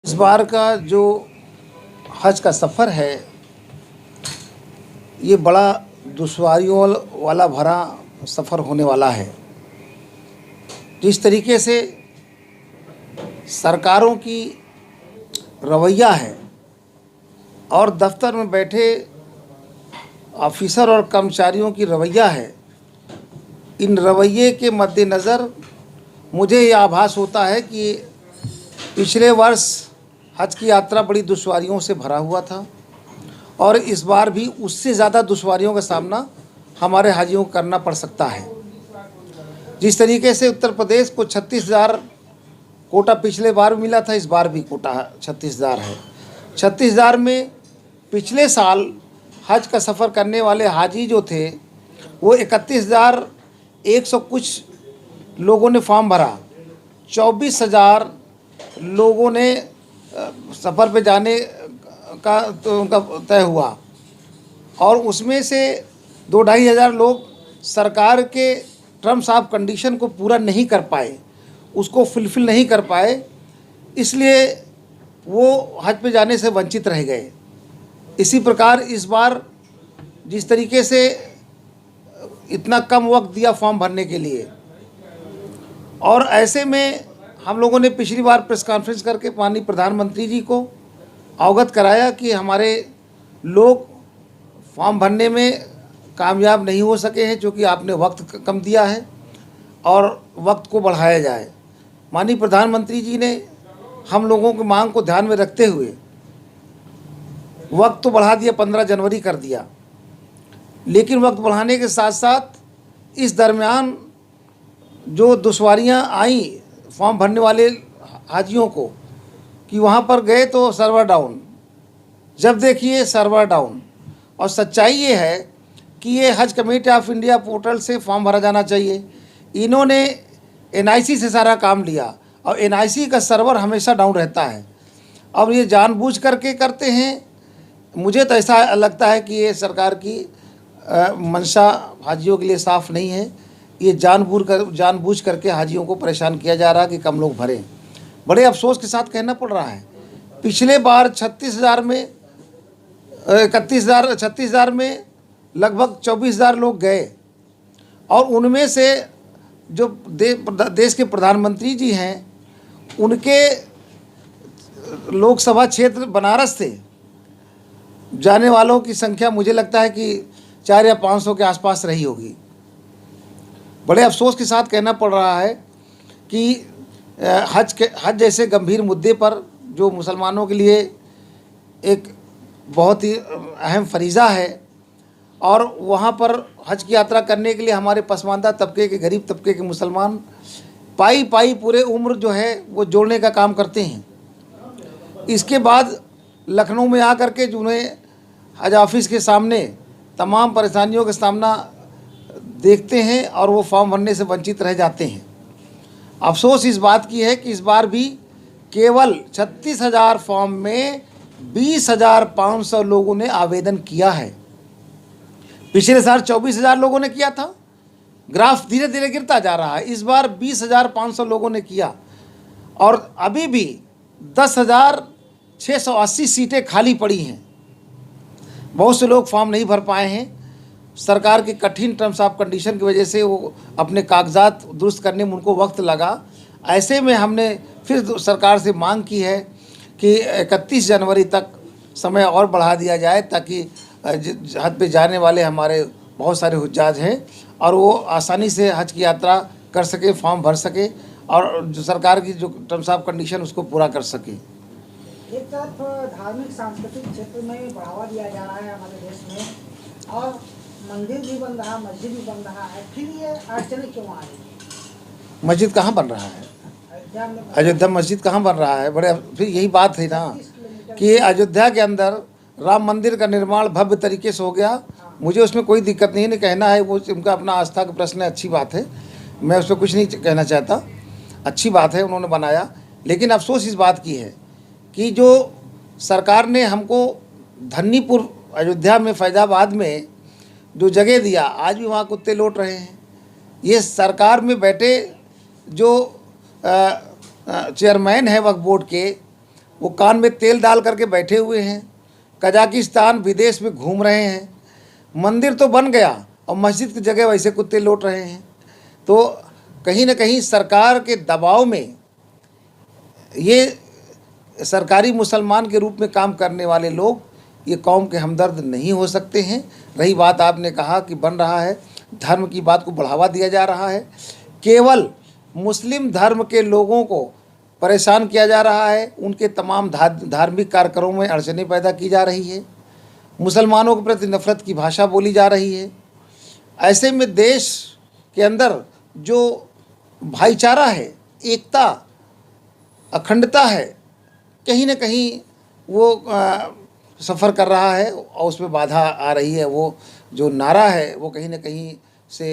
इस बार का जो हज का सफ़र है ये बड़ा दुश्वारियों वाला भरा सफ़र होने वाला है। जिस तरीके से सरकारों की रवैया है और दफ्तर में बैठे ऑफिसर और कर्मचारियों की रवैया है, इन रवैये के मद्देनज़र मुझे ये आभास होता है कि पिछले वर्ष हज की यात्रा बड़ी दुश्वारियों से भरा हुआ था और इस बार भी उससे ज़्यादा दुश्वारियों का सामना हमारे हाजियों को करना पड़ सकता है। जिस तरीके से उत्तर प्रदेश को 36,000 कोटा पिछले बार मिला था, इस बार भी कोटा 36,000 है। 36,000 में पिछले साल हज का सफ़र करने वाले हाजी जो थे वो 31,100 कुछ लोगों ने फॉर्म भरा। 24,000 लोगों ने सफ़र पे जाने का तो उनका तय हुआ और उसमें से 2-2.5 हज़ार लोग सरकार के टर्म्स ऑफ कंडीशन को पूरा नहीं कर पाए, उसको फुलफ़िल नहीं कर पाए, इसलिए वो हज पे जाने से वंचित रह गए। इसी प्रकार इस बार जिस तरीके से इतना कम वक्त दिया फॉर्म भरने के लिए, और ऐसे में हम लोगों ने पिछली बार प्रेस कॉन्फ्रेंस करके माननीय प्रधानमंत्री जी को अवगत कराया कि हमारे लोग फॉर्म भरने में कामयाब नहीं हो सके हैं क्योंकि आपने वक्त कम दिया है और वक्त को बढ़ाया जाए। माननीय प्रधानमंत्री जी ने हम लोगों की मांग को ध्यान में रखते हुए वक्त तो बढ़ा दिया, 15 जनवरी कर दिया, लेकिन वक्त बढ़ाने के साथ साथ इस दरमियान जो दुश्वारियां आई फॉर्म भरने वाले हाजियों को कि वहाँ पर गए तो सर्वर डाउन, जब देखिए सर्वर डाउन। और सच्चाई ये है कि ये हज कमेटी ऑफ इंडिया पोर्टल से फॉर्म भरा जाना चाहिए। इन्होंने एनआईसी से सारा काम लिया और एनआईसी का सर्वर हमेशा डाउन रहता है। अब ये जानबूझ करके करते हैं। मुझे तो ऐसा लगता है कि ये सरकार की मंशा हाजियों के लिए साफ़ नहीं है। ये जानबूझ करके हाजियों को परेशान किया जा रहा है कि कम लोग भरें। बड़े अफसोस के साथ कहना पड़ रहा है, पिछले बार 36,000 में 36,000 में लगभग 24,000 लोग गए और उनमें से जो देश के प्रधानमंत्री जी हैं उनके लोकसभा क्षेत्र बनारस से जाने वालों की संख्या मुझे लगता है कि 400 या 500 के आसपास रही होगी। बड़े अफसोस के साथ कहना पड़ रहा है कि हज जैसे गंभीर मुद्दे पर जो मुसलमानों के लिए एक बहुत ही अहम फरीज़ा है और वहाँ पर हज की यात्रा करने के लिए हमारे पसमानदा तबके के, गरीब तबके के मुसलमान पाई पूरे उम्र जो है वो जोड़ने का काम करते हैं। इसके बाद लखनऊ में आकर के जिन्हें हज ऑफिस के सामने तमाम परेशानियों का सामना देखते हैं और वो फॉर्म भरने से वंचित रह जाते हैं। अफसोस इस बात की है कि इस बार भी केवल 36,000 फॉर्म में 20,500 लोगों ने आवेदन किया है। पिछले साल 24,000 लोगों ने किया था। ग्राफ धीरे धीरे गिरता जा रहा है। इस बार 20,500 लोगों ने किया और अभी भी 10,680 सीटें खाली पड़ी हैं। बहुत से लोग फॉर्म नहीं भर पाए हैं। सरकार के कठिन टर्म्स ऑफ कंडीशन की वजह से वो अपने कागजात दुरुस्त करने में उनको वक्त लगा। ऐसे में हमने फिर सरकार से मांग की है कि 31 जनवरी तक समय और बढ़ा दिया जाए ताकि हज पे जाने वाले हमारे बहुत सारे हुज्जाज हैं और वो आसानी से हज की यात्रा कर सके, फॉर्म भर सके और जो सरकार की जो टर्म्स ऑफ कंडीशन उसको पूरा कर सके। एक तरफ धार्मिक सांस्कृतिक क्षेत्र में बढ़ावा दिया जा रहा है हमारे देश में और मंदिर भी बन रहा, मस्जिद भी बन रहा है, फिर ये अड़चने क्यों आ रही है? मस्जिद कहाँ बन रहा है? अयोध्या मस्जिद कहाँ बन रहा है? बड़े फिर यही बात है ना कि अयोध्या के अंदर राम मंदिर का निर्माण भव्य तरीके से हो गया। मुझे उसमें कोई दिक्कत नहीं है, कहना है वो उनका अपना आस्था का प्रश्न है, अच्छी बात है, मैं उस पर कुछ नहीं कहना चाहता। अच्छी बात है उन्होंने बनाया, लेकिन अफसोस इस बात की है कि जो सरकार ने हमको धन्नीपुर अयोध्या में फैजाबाद में जो जगह दिया, आज भी वहाँ कुत्ते लौट रहे हैं। ये सरकार में बैठे जो चेयरमैन है वक्फ बोर्ड के, वो कान में तेल डाल करके बैठे हुए हैं, कजाकिस्तान विदेश में घूम रहे हैं। मंदिर तो बन गया और मस्जिद की जगह वैसे कुत्ते लौट रहे हैं। तो कहीं ना कहीं सरकार के दबाव में ये सरकारी मुसलमान के रूप में काम करने वाले लोग ये कौम के हमदर्द नहीं हो सकते हैं। रही बात आपने कहा कि बन रहा है, धर्म की बात को बढ़ावा दिया जा रहा है, केवल मुस्लिम धर्म के लोगों को परेशान किया जा रहा है, उनके तमाम धार्मिक कार्यक्रमों में अड़चनें पैदा की जा रही है, मुसलमानों के प्रति नफरत की भाषा बोली जा रही है। ऐसे में देश के अंदर जो भाईचारा है, एकता, अखंडता है, कहीं ना कहीं वो सफ़र कर रहा है और उसमें बाधा आ रही है। वो जो नारा है वो कहीं ना कहीं से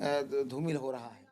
धूमिल हो रहा है।